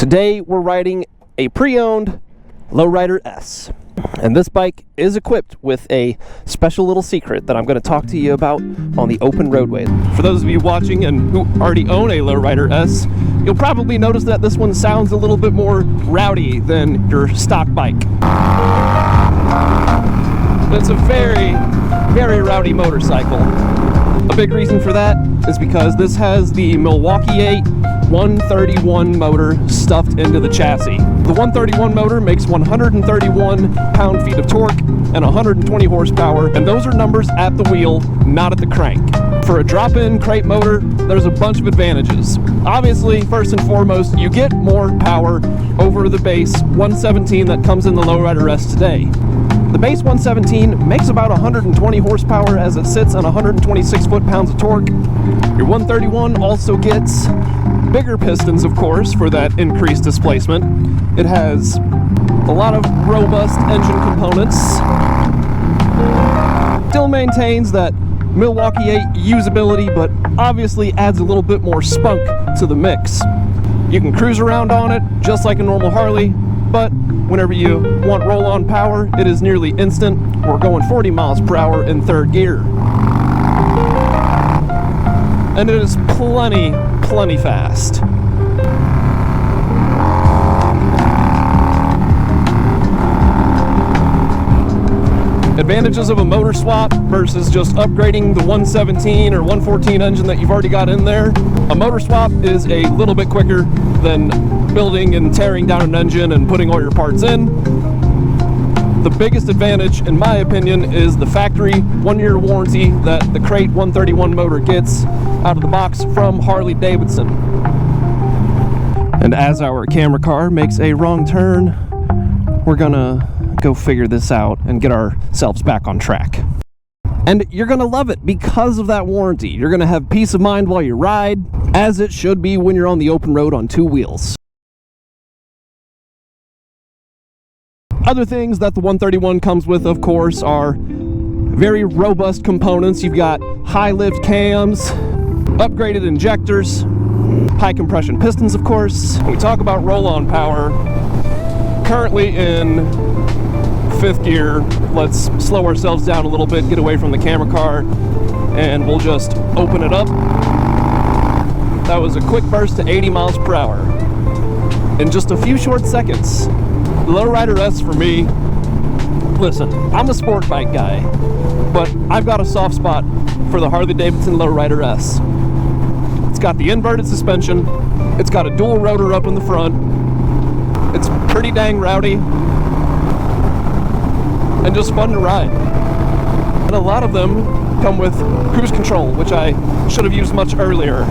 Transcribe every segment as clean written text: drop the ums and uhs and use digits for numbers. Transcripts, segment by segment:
Today we're riding a pre-owned LowRider S, and this bike is equipped with a special little secret that I'm going to talk to you about on the open roadway. For those of you watching and who already own a LowRider S, you'll probably notice that this one sounds a little bit more rowdy than your stock bike. It's a very, very rowdy motorcycle. A big reason for that is because this has the Milwaukee 8 131 motor stuffed into the chassis. The 131 motor makes 131 pound-feet of torque and 120 horsepower, and those are numbers at the wheel, not at the crank. For a drop-in crate motor, there's a bunch of advantages. Obviously, first and foremost, you get more power over the base 117 that comes in the LowRider S today. The base 117 makes about 120 horsepower as it sits on 126 foot-pounds of torque. Your 131 also gets bigger pistons, of course, for that increased displacement. It has a lot of robust engine components. Still maintains that Milwaukee 8 usability, but obviously adds a little bit more spunk to the mix. You can cruise around on it just like a normal Harley, but whenever you want roll-on power, it is nearly instant. We're going 40 miles per hour in third gear. And it is plenty fast. Advantages of a motor swap versus just upgrading the 117 or 114 engine that you've already got in there. A motor swap is a little bit quicker than building and tearing down an engine and putting all your parts in. The biggest advantage, in my opinion, is the factory 1-year warranty that the Crate 131 motor gets out of the box from Harley Davidson. And as our camera car makes a wrong turn, we're gonna go figure this out and get ourselves back on track. And you're gonna love it because of that warranty. You're gonna have peace of mind while you ride, as it should be when you're on the open road on 2 wheels. Other things that the 131 comes with, of course, are very robust components. You've got high lift cams, upgraded injectors, high compression pistons, of course. When we talk about roll-on power, currently in 5th gear, let's slow ourselves down a little bit, get away from the camera car, and we'll just open it up. That was a quick burst to 80 miles per hour in just a few short seconds. The LowRider S for me, listen, I'm a sport bike guy, but I've got a soft spot for the Harley Davidson Lowrider S. It's got the inverted suspension, it's got a dual rotor up in the front, it's pretty dang rowdy, and just fun to ride. And a lot of them come with cruise control, which I should have used much earlier.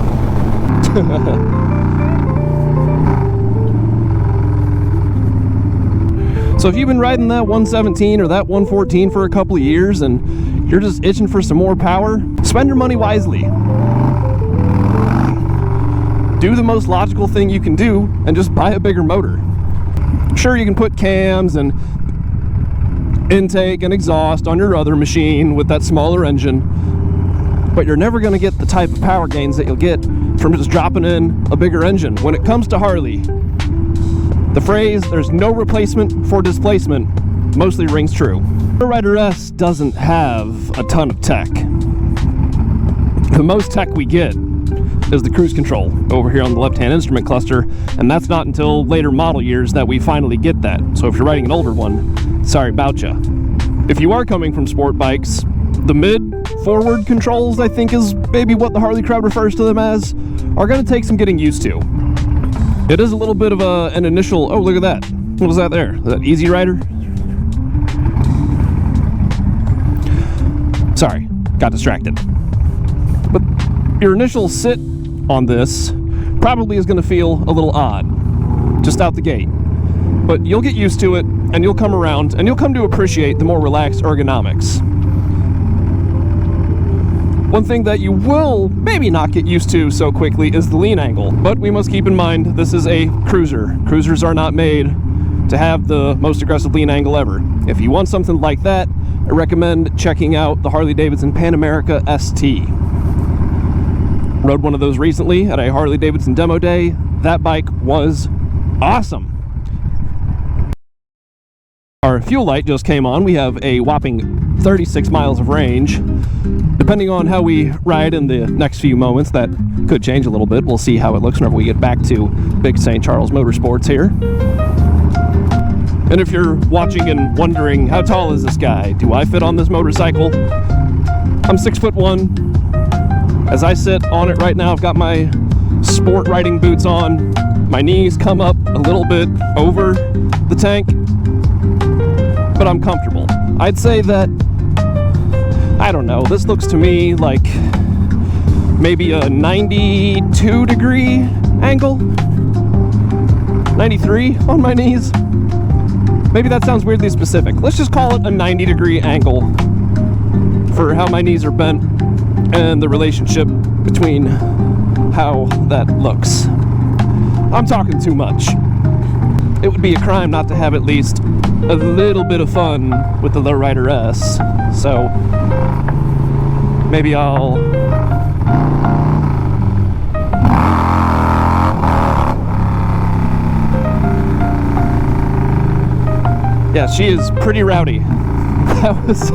So if you've been riding that 117 or that 114 for a couple of years and you're just itching for some more power, spend your money wisely. Do the most logical thing you can do and just buy a bigger motor. Sure, you can put cams and intake and exhaust on your other machine with that smaller engine, but you're never going to get the type of power gains that you'll get from just dropping in a bigger engine. When it comes to Harley, the phrase, "there's no replacement for displacement," mostly rings true. The LowRider S doesn't have a ton of tech. The most tech we get is the cruise control over here on the left-hand instrument cluster, and that's not until later model years that we finally get that. So if you're riding an older one, sorry about ya. If you are coming from sport bikes, the mid-forward controls, I think is maybe what the Harley crowd refers to them as, are going to take some getting used to. It is a little bit of an initial, oh, look at that. What was that there? Is that Easy Rider? Sorry, got distracted. But your initial sit on this probably is going to feel a little odd, just out the gate. But you'll get used to it, and you'll come around, and you'll come to appreciate the more relaxed ergonomics. One thing that you will maybe not get used to so quickly is the lean angle, but we must keep in mind this is a cruiser. Cruisers are not made to have the most aggressive lean angle ever. If you want something like that, I recommend checking out the Harley Davidson Pan America ST. Rode one of those recently at a Harley Davidson demo day. That bike was Awesome. Our fuel light just came on. We have a whopping 36 miles of range. Depending on how we ride in the next few moments, that could change a little bit. We'll see how it looks whenever we get back to Big St. Charles Motorsports here. And if you're watching and wondering, how tall is this guy? Do I fit on this motorcycle? I'm 6'1". As I sit on it right now, I've got my sport riding boots on. My knees come up a little bit over the tank, but I'm comfortable. I'd say that, I don't know, this looks to me like maybe a 92 degree angle, 93 on my knees. Maybe that sounds weirdly specific. Let's just call it a 90 degree angle for how my knees are bent and the relationship between how that looks. I'm talking too much. It would be a crime not to have at least a little bit of fun with the LowRider S. So maybe I'll yeah, she is pretty rowdy. That was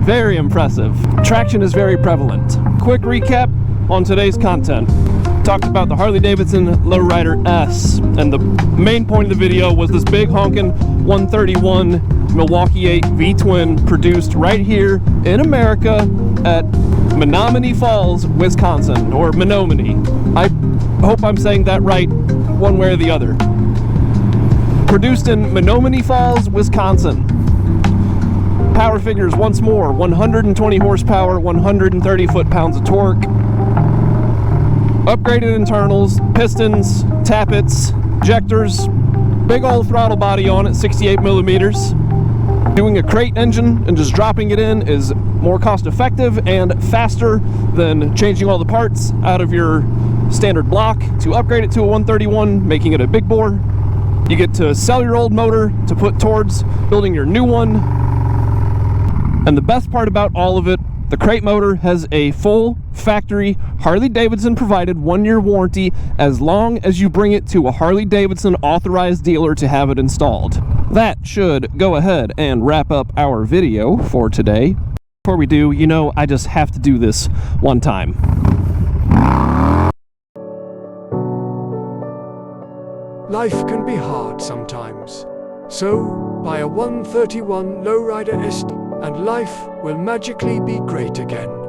very impressive. Traction is very prevalent. Quick recap on today's content. Talked about the Harley Davidson Lowrider S, and the main point of the video was this big honkin' 131 Milwaukee 8 V-twin produced right here in America at Menominee Falls, Wisconsin, or Menominee. I hope I'm saying that right one way or the other. Produced in Menominee Falls, Wisconsin. Power figures once more, 120 horsepower, 130 foot-pounds of torque. Upgraded internals, pistons, tappets, injectors, big old throttle body on it, 68 millimeters. Doing a crate engine and just dropping it in is more cost effective and faster than changing all the parts out of your standard block. To upgrade it to a 131, making it a big bore, you get to sell your old motor to put towards building your new one. And the best part about all of it, the crate motor has a full factory Harley Davidson provided 1-year warranty as long as you bring it to a Harley Davidson authorized dealer to have it installed. That should go ahead and wrap up our video for today. Before we do, you know, I just have to do this one time. Life can be hard sometimes. So, buy a 131 LowRider S and life will magically be great again.